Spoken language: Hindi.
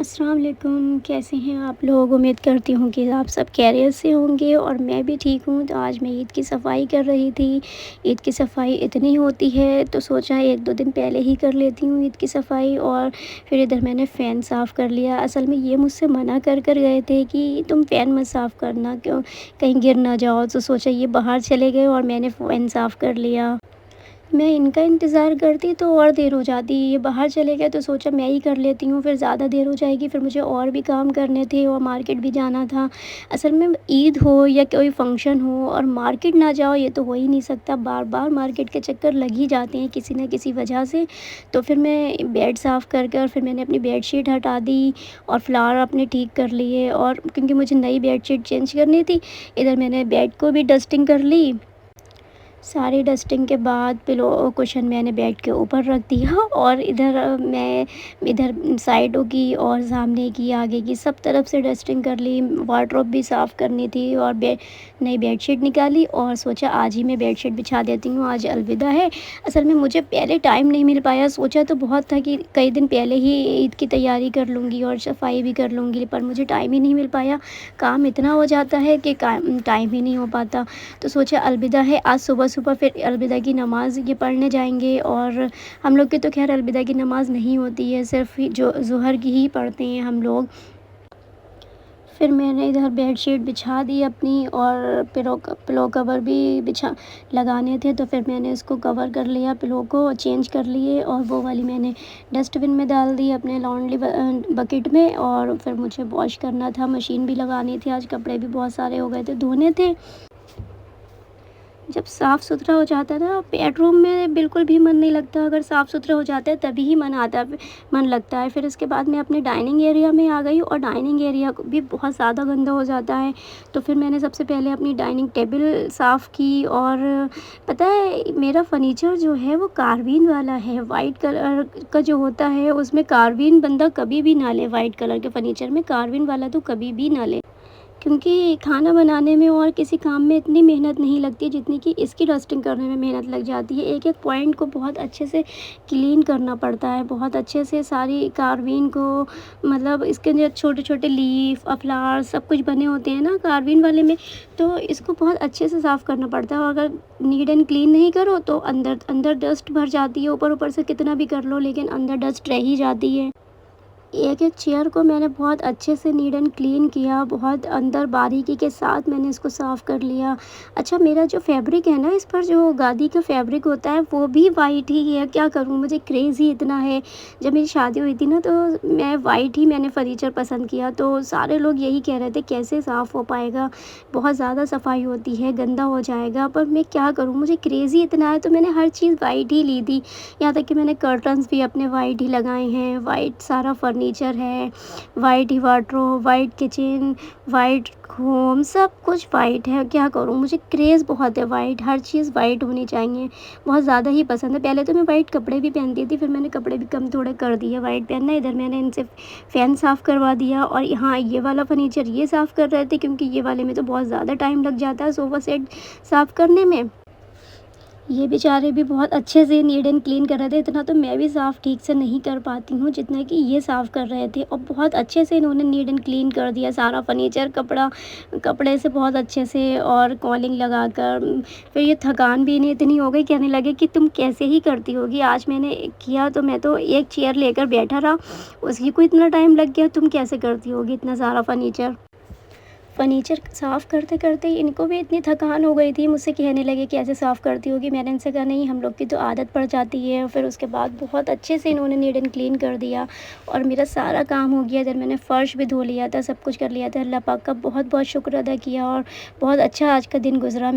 अस्सलाम वालेकुम, कैसे हैं आप लोग। उम्मीद करती हूँ कि आप सब खैरियत से होंगे और मैं भी ठीक हूँ। तो आज मैं ईद की सफ़ाई कर रही थी। ईद की सफ़ाई इतनी होती है तो सोचा 1-2 दिन पहले ही कर लेती हूँ ईद की सफ़ाई। और फिर इधर मैंने फ़ैन साफ़ कर लिया। असल में ये मुझसे मना कर गए थे कि तुम फ़ैन मत साफ़ करना, क्यों कहीं गिर ना जाओ। तो सोचा ये बाहर चले गए और मैंने फ़ैन साफ़ कर लिया। मैं इनका इंतज़ार करती तो और देर हो जाती। ये बाहर चले गए तो सोचा मैं ही कर लेती हूँ, फिर ज़्यादा देर हो जाएगी। फिर मुझे और भी काम करने थे और मार्केट भी जाना था। असल में ईद हो या कोई फ़ंक्शन हो और मार्केट ना जाओ ये तो हो ही नहीं सकता। बार-बार मार्केट के चक्कर लग ही जाते हैं किसी न किसी वजह से। तो फिर मैं बेड साफ़ करके और फिर मैंने अपनी बेडशीट हटा दी और फ्लावर अपने ठीक कर लिए। और क्योंकि मुझे नई बेडशीट चेंज करनी थी, इधर मैंने बेड को भी डस्टिंग कर ली। सारी डस्टिंग के बाद पिलो कुशन मैंने बेड के ऊपर रख दिया और मैं इधर साइडों की और सामने की आगे की सब तरफ से डस्टिंग कर ली। वार्डरोब भी साफ़ करनी थी और नई बेडशीट निकाली और सोचा आज ही मैं बेडशीट बिछा देती हूँ, आज अलविदा है। असल में मुझे पहले टाइम नहीं मिल पाया। सोचा तो बहुत था कि कई दिन पहले ही ईद की तैयारी कर लूँगी और सफाई भी कर लूँगी, पर मुझे टाइम ही नहीं मिल पाया। काम इतना हो जाता है कि टाइम ही नहीं हो पाता। तो सोचा अलविदा है, आज सुबह-सुबह फिर अलविदा की नमाज़ ये पढ़ने जाएँगे। और हम लोग की तो ख़ैर अलविदा की नमाज़ नहीं होती है, सिर्फ़ जो ज़ुहर की ही पढ़ते हैं हम लोग। फिर मैंने इधर बेडशीट बिछा दी अपनी और पिलो कवर भी बिछा लगाने थे, तो फिर मैंने इसको कवर कर लिया, पिलो को चेंज कर लिए और वो वाली मैंने डस्टबिन में डाल दी अपने लॉन्ड्री बकेट में। और फिर मुझे वॉश करना था, मशीन भी लगानी थी, आज कपड़े भी बहुत सारे हो गए थे, धोने थे। जब साफ़ सुथरा हो जाता है ना बेडरूम में बिल्कुल भी मन नहीं लगता। अगर साफ़ सुथरा हो जाता है तभी ही मन लगता है। फिर इसके बाद मैं अपने डाइनिंग एरिया में आ गई और डाइनिंग एरिया भी बहुत ज़्यादा गंदा हो जाता है। तो फिर मैंने सबसे पहले अपनी डाइनिंग टेबल साफ़ की। और पता है मेरा फ़र्नीचर जो है वो कार्बाइन वाला है, वाइट कलर का जो होता है उसमें कार्बाइन बंदा कभी भी ना ले। वाइट कलर के फ़र्नीचर में कार्बाइन वाला तो कभी भी ना ले, क्योंकि खाना बनाने में और किसी काम में इतनी मेहनत नहीं लगती जितनी कि इसकी डस्टिंग करने में मेहनत लग जाती है। एक-एक पॉइंट को बहुत अच्छे से क्लीन करना पड़ता है, बहुत अच्छे से सारी कार्बाइन को, मतलब इसके जो छोटे-छोटे लीफ फ्लावर सब कुछ बने होते हैं ना कार्बाइन वाले में, तो इसको बहुत अच्छे से साफ़ करना पड़ता है। और अगर नीट एंड क्लीन नहीं करो तो अंदर अंदर डस्ट भर जाती है। ऊपर-ऊपर से कितना भी कर लो लेकिन अंदर डस्ट रह ही जाती है। एक-एक चेयर को मैंने बहुत अच्छे से नीट एंड क्लीन किया, बहुत अंदर बारीकी के साथ मैंने इसको साफ़ कर लिया। अच्छा, मेरा जो फैब्रिक है ना, इस पर जो गादी का फैब्रिक होता है वो भी वाइट ही है। क्या करूँ, मुझे क्रेज़ ही इतना है। जब मेरी शादी हुई थी ना तो मैं वाइट ही मैंने फ़र्नीचर पसंद किया, तो सारे लोग यही कह रहे थे कैसे साफ़ हो पाएगा, बहुत ज़्यादा सफाई होती है, गंदा हो जाएगा। पर मैं क्या करूँ, मुझे क्रेज़ ही इतना है तो मैंने हर चीज़ वाइट ही ली थी। यहाँ तक कि मैंने कर्टन्स भी अपने वाइट ही लगाए हैं, वाइट सारा फर्नीचर है, वाइट ही wardrobe, white kitchen, white home, सब कुछ वाइट है। क्या करूँ, मुझे क्रेज़ बहुत है वाइट, हर चीज़ वाइट होनी चाहिए, बहुत ज़्यादा ही पसंद है। पहले तो मैं वाइट कपड़े भी पहनती थी, फिर मैंने कपड़े भी कम थोड़े कर दिए वाइट पहनना। इधर मैंने इनसे फ़ैन साफ़ करवा दिया और यहाँ ये वाला फर्नीचर ये साफ़ कर रहे थे, क्योंकि ये वाले में तो बहुत ज़्यादा टाइम लग जाता है सोफ़ा सेट साफ़ करने में। ये बेचारे भी बहुत अच्छे से नीट एंड क्लीन कर रहे थे। इतना तो मैं भी साफ़ ठीक से नहीं कर पाती हूँ जितना कि ये साफ़ कर रहे थे। और बहुत अच्छे से इन्होंने नीट एंड क्लीन कर दिया सारा फर्नीचर, कपड़े से बहुत अच्छे से और कॉलिंग लगाकर। फिर ये थकान भी इन्हें इतनी हो गई, कहने लगे कि तुम कैसे ही करती होगी। आज मैंने किया तो मैं तो एक चेयर लेकर बैठा रहा, उसी को इतना टाइम लग गया, तुम कैसे करती होगी इतना सारा फर्नीचर साफ़ करते-करते इनको भी इतनी थकान हो गई थी, मुझसे कहने लगे कैसे साफ़ करती होगी। मैंने इनसे कहा नहीं, हम लोग की तो आदत पड़ जाती है। फिर उसके बाद बहुत अच्छे से इन्होंने नीट एंड क्लीन कर दिया और मेरा सारा काम हो गया। इधर मैंने फ़र्श भी धो लिया था, सब कुछ कर लिया था। अल्लाह पाक का बहुत-बहुत शुक्र अदा किया और बहुत अच्छा आज का दिन गुज़रा।